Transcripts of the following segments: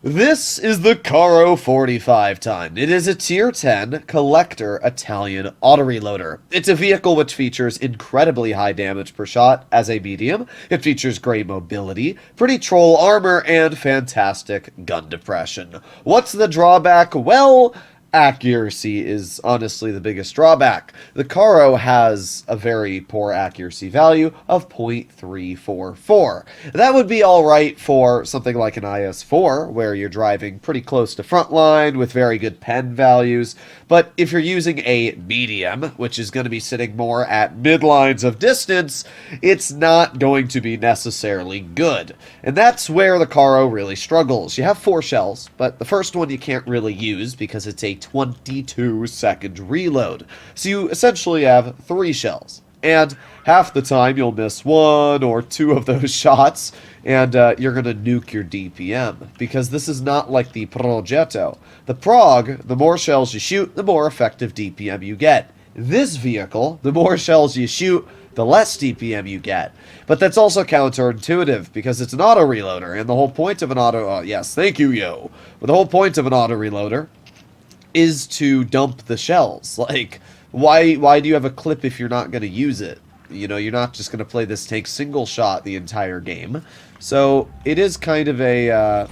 This is the Caro 45 time. It is a tier 10 collector Italian auto-reloader. It's a vehicle which features incredibly high damage per shot as a medium. It features great mobility, pretty troll armor, and fantastic gun depression. What's the drawback? Well, accuracy is honestly the biggest drawback. The Caro has a very poor accuracy value of 0.344. That would be alright for something like an IS-4, where you're driving pretty close to frontline with very good pen values, but if you're using a medium, which is going to be sitting more at midlines of distance, it's not going to be necessarily good. And that's where the Caro really struggles. You have 4 shells, but the first one you can't really use because it's a 22-second reload. So you essentially have 3 shells. And half the time you'll miss 1 or 2 of those shots, and you're going to nuke your DPM. Because this is not like the Progetto. The Prog, the more shells you shoot, the more effective DPM you get. This vehicle, the more shells you shoot, the less DPM you get. But that's also counterintuitive, because it's an auto-reloader, and the whole point of an auto... yes, thank you, yo. But the whole point of an auto-reloader is to dump the shells. Like, why do you have a clip if you're not going to use it? You know, you're not just going to play this tank single shot the entire game. So it is kind of a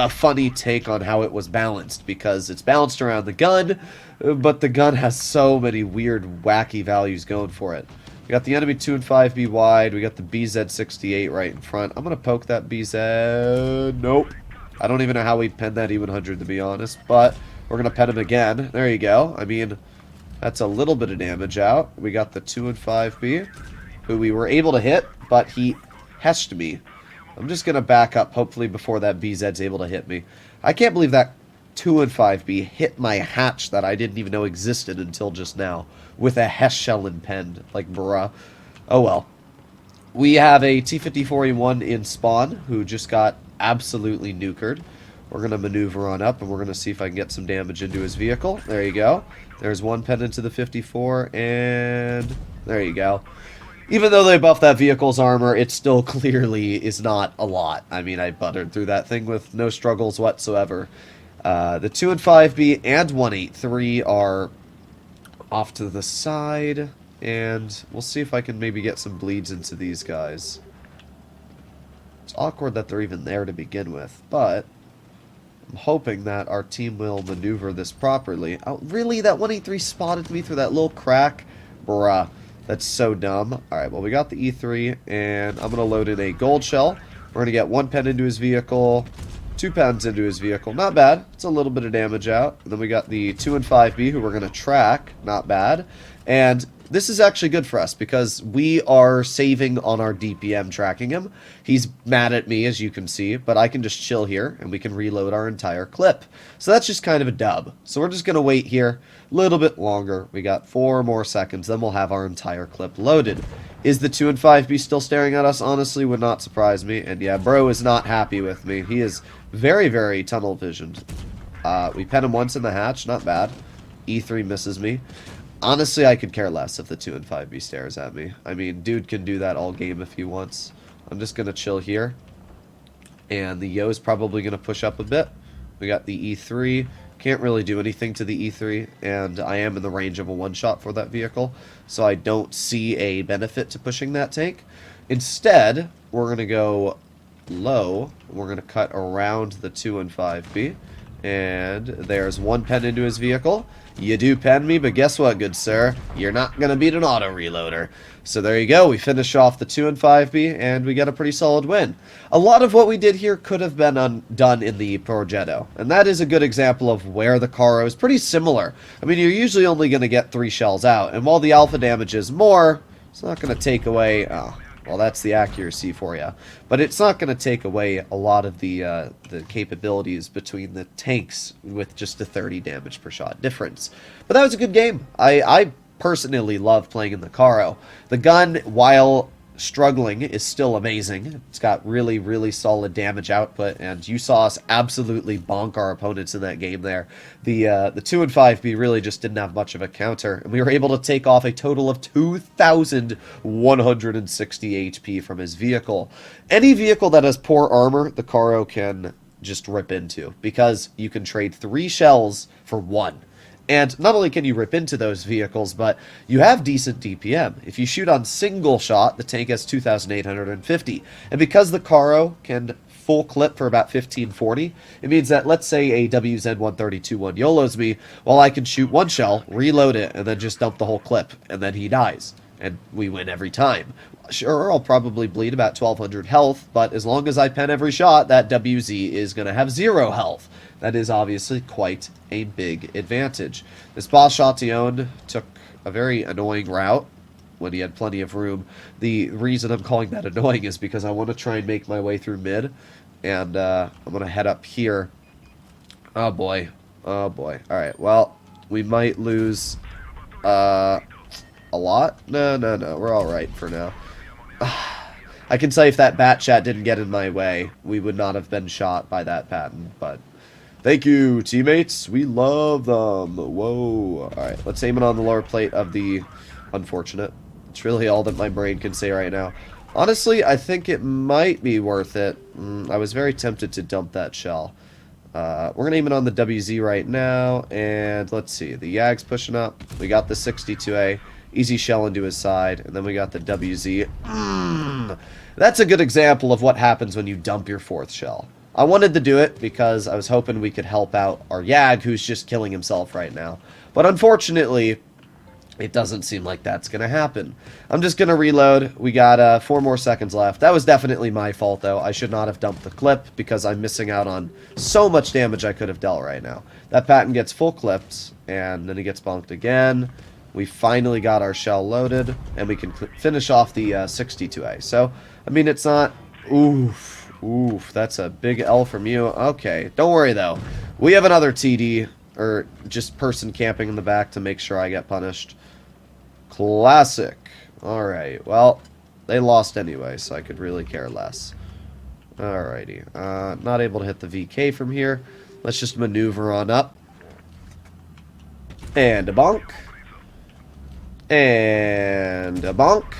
funny take on how it was balanced, because it's balanced around the gun, but the gun has so many weird, wacky values going for it. We got the enemy 2 and 5B wide. We got the BZ68 right in front. I'm going to poke that BZ. Nope. I don't even know how we'd pen that E100, to be honest, but we're going to pen him again. There you go. I mean, that's a little bit of damage out. We got the 2 and 5B, who we were able to hit, but he heshed me. I'm just going to back up, hopefully, before that BZ's able to hit me. I can't believe that 2 and 5B hit my hatch that I didn't even know existed until just now, with a Hesh shell impend. Like, bruh. Oh well. We have a T-54E1 in spawn, who just got absolutely nukered. We're going to maneuver on up, and we're going to see if I can get some damage into his vehicle. There you go. There's one pen into the 54, and there you go. Even though they buffed that vehicle's armor, it still clearly is not a lot. I mean, I buttered through that thing with no struggles whatsoever. The 2 and 5B and 183 are off to the side, and we'll see if I can maybe get some bleeds into these guys. It's awkward that they're even there to begin with, but I'm hoping that our team will maneuver this properly. Oh, really? That 183 spotted me through that little crack? Bruh. That's so dumb. Alright, well, we got the E3, and I'm going to load in a gold shell. We're going to get 1 pen into his vehicle, 2 pens into his vehicle. Not bad. It's a little bit of damage out. And then we got the 2 and 5B, who we're going to track. Not bad. And this is actually good for us, because we are saving on our DPM tracking him. He's mad at me, as you can see, but I can just chill here, and we can reload our entire clip. So that's just kind of a dub. So we're just going to wait here a little bit longer. We got 4 more seconds, then we'll have our entire clip loaded. Is the 2 and 5B still staring at us? Honestly, would not surprise me. And yeah, bro is not happy with me. He is very, very tunnel visioned. We pen him once in the hatch, not bad. E3 misses me. Honestly, I could care less if the 2 and 5B stares at me. I mean, dude can do that all game if he wants. I'm just going to chill here. And the Yo is probably going to push up a bit. We got the E3. Can't really do anything to the E3. And I am in the range of a one-shot for that vehicle. So I don't see a benefit to pushing that tank. Instead, we're going to go low. We're going to cut around the 2 and 5B. And there's 1 pen into his vehicle. You do pen me, but guess what, good sir? You're not going to beat an auto-reloader. So there you go. We finish off the 2 and 5B, and we get a pretty solid win. A lot of what we did here could have been done in the Progetto, and that is a good example of where the Caro is pretty similar. I mean, you're usually only going to get 3 shells out, and while the alpha damage is more, it's not going to take away... Oh, well, that's the accuracy for you. But it's not going to take away a lot of the capabilities between the tanks with just a 30 damage per shot difference. But that was a good game. I personally love playing in the Caro. The gun, while struggling, is still amazing. It's got really, really solid damage output, and you saw us absolutely bonk our opponents in that game there. The 2 and 5B really just didn't have much of a counter, and we were able to take off a total of 2,160 HP from his vehicle. Any vehicle that has poor armor, the Caro can just rip into, because you can trade 3 shells for 1. And not only can you rip into those vehicles, but you have decent DPM. If you shoot on single shot, the tank has 2,850. And because the Caro can full clip for about 1540, it means that, let's say a WZ-132-1 YOLOs me, well, I can shoot 1 shell, reload it, and then just dump the whole clip, and then he dies. And we win every time. Sure, I'll probably bleed about 1,200 health, but as long as I pen every shot, that WZ is going to have 0 health. That is obviously quite a big advantage. This boss Chatillon took a very annoying route when he had plenty of room. The reason I'm calling that annoying is because I want to try and make my way through mid, and I'm going to head up here. Oh boy. Oh boy. Alright, well, we might lose a lot? No, we're alright for now. I can tell you if that bat chat didn't get in my way, we would not have been shot by that Patton, but thank you, teammates. We love them. Whoa. Alright, let's aim it on the lower plate of the unfortunate. It's really all that my brain can say right now. Honestly, I think it might be worth it. I was very tempted to dump that shell. We're going to aim it on the WZ right now, and let's see. The Yag's pushing up. We got the 62A. Easy shell into his side, and then we got the WZ. That's a good example of what happens when you dump your 4th shell. I wanted to do it because I was hoping we could help out our Yag, who's just killing himself right now. But unfortunately, it doesn't seem like that's going to happen. I'm just going to reload. We got 4 more seconds left. That was definitely my fault, though. I should not have dumped the clip because I'm missing out on so much damage I could have dealt right now. That Patton gets full clipped, and then he gets bonked again. We finally got our shell loaded, and we can finish off the 62A. So, I mean, it's not... Oof, that's a big L from you. Okay, don't worry, though. We have another TD, or just person camping in the back to make sure I get punished. Classic. Alright, well, they lost anyway, so I could really care less. Alrighty. Not able to hit the VK from here. Let's just maneuver on up. And a bonk. And a bonk.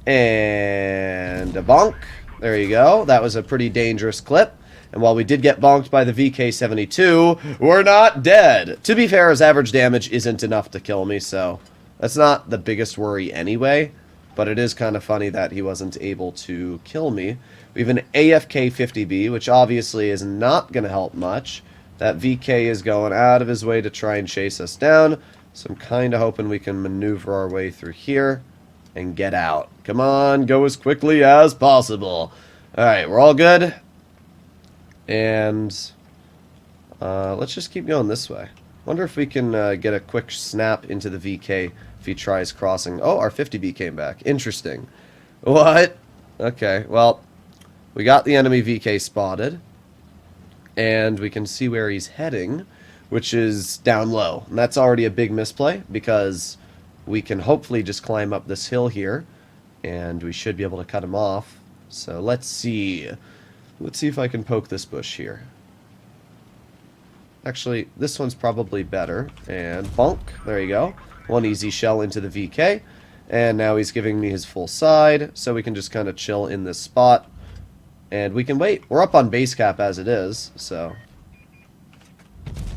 And a bonk. There you go. That was a pretty dangerous clip. And while we did get bonked by the VK-72, we're not dead. To be fair, his average damage isn't enough to kill me, so that's not the biggest worry anyway. But it is kind of funny that he wasn't able to kill me. We have an AFK-50B, which obviously is not going to help much. That VK is going out of his way to try and chase us down. So I'm kind of hoping we can maneuver our way through here and get out. Come on, go as quickly as possible. Alright, we're all good. And let's just keep going this way. Wonder if we can get a quick snap into the VK if he tries crossing. Oh, our 50B came back. Interesting. What? Okay, well, we got the enemy VK spotted. And we can see where he's heading, which is down low. And that's already a big misplay, because we can hopefully just climb up this hill here, and we should be able to cut him off. So let's see. Let's see if I can poke this bush here. Actually, this one's probably better. And bonk. There you go. One easy shell into the VK. And now he's giving me his full side, so we can just kind of chill in this spot. And we can wait. We're up on base cap as it is, so...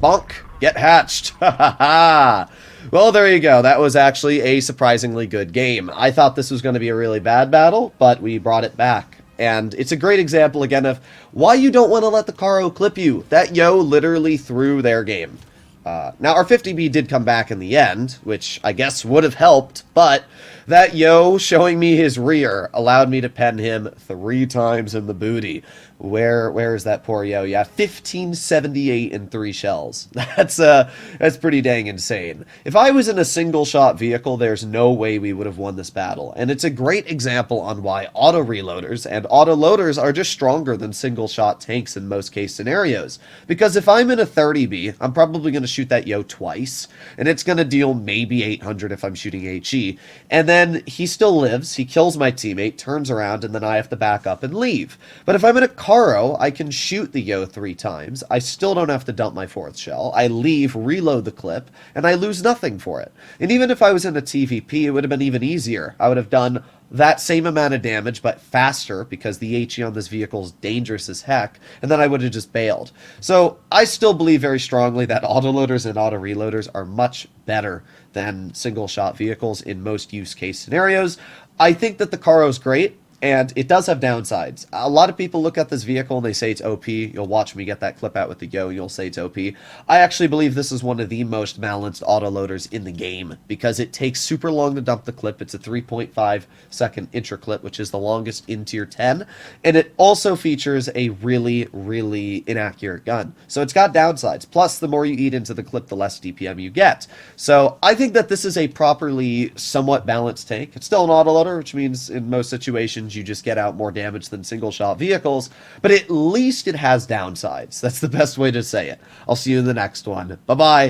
Bonk! Get hatched! Ha ha ha! Well, there you go. That was actually a surprisingly good game. I thought this was going to be a really bad battle, but we brought it back. And it's a great example, again, of why you don't want to let the Caro clip you. That Yo literally threw their game. Now, our 50B did come back in the end, which I guess would have helped, but that Yo showing me his rear allowed me to pen him 3 times in the booty. Where is that poor Yo? Yeah, 1578 in 3 shells. That's pretty dang insane. If I was in a single shot vehicle, there's no way we would have won this battle. And it's a great example on why auto reloaders and auto loaders are just stronger than single shot tanks in most case scenarios. Because if I'm in a 30B, I'm probably going to shoot that Yo twice, and it's going to deal maybe 800 if I'm shooting HE. And then he still lives, he kills my teammate, turns around, and then I have to back up and leave. But if I'm in a Caro, I can shoot the Yo 3 times. I still don't have to dump my 4th shell. I leave, reload the clip, and I lose nothing for it. And even if I was in a TVP, it would have been even easier. I would have done that same amount of damage, but faster, because the HE on this vehicle is dangerous as heck, and then I would have just bailed. So I still believe very strongly that autoloaders and auto reloaders are much better than single shot vehicles in most use case scenarios. I think that the Caro is great. And it does have downsides. A lot of people look at this vehicle and they say it's OP. You'll watch me get that clip out with the Yo, and you'll say it's OP. I actually believe this is one of the most balanced autoloaders in the game because it takes super long to dump the clip. It's a 3.5 second intra clip, which is the longest in tier 10. And it also features a really, really inaccurate gun. So it's got downsides. Plus, the more you eat into the clip, the less DPM you get. So I think that this is a properly somewhat balanced tank. It's still an autoloader, which means in most situations, you just get out more damage than single shot vehicles, but at least it has downsides. That's the best way to say it. I'll see you in the next one. Bye-bye.